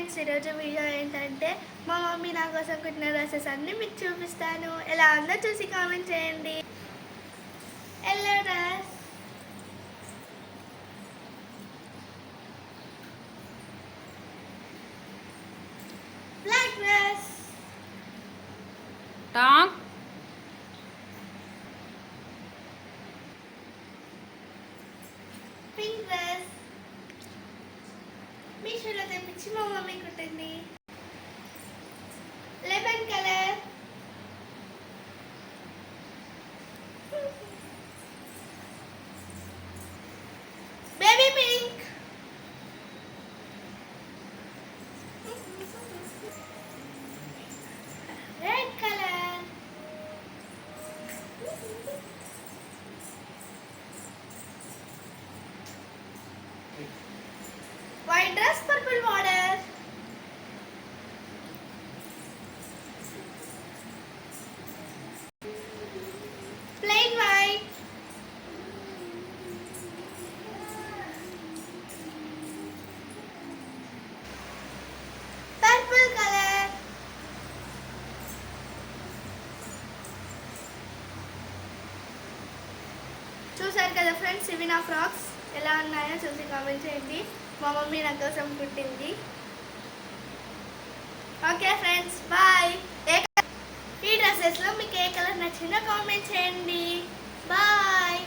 Friends, ఈరోజు video ఏంటంటే మా మమ్మీ నా కోసం కుట్టిన డ్రెస్సెస్ అన్నీ మీకు చూపిస్తాను. ఎలా ఉందో చూసి కామెంట్ చేయండి. Yellow dress, black dress, top, pink dress మీషోలో తెప్పించి మా మమ్మీ కుట్టింది. Lemon colour, baby pink, red colour, white dress purple border, plain white, purple colour, చూసారు కదా ఫ్రెండ్స్, ఇవి నా ఫ్రాక్స్. ఎలా ఉన్నాయో చూసి కామెంట్ చేయండి. మా మమ్మీ నా కోసం కుట్టింది. Okay friends, bye. ఈ డ్రెస్సెస్లో మీకు ఏ కలర్ నచ్చిందో కామెంట్ చేయండి. బాయ్.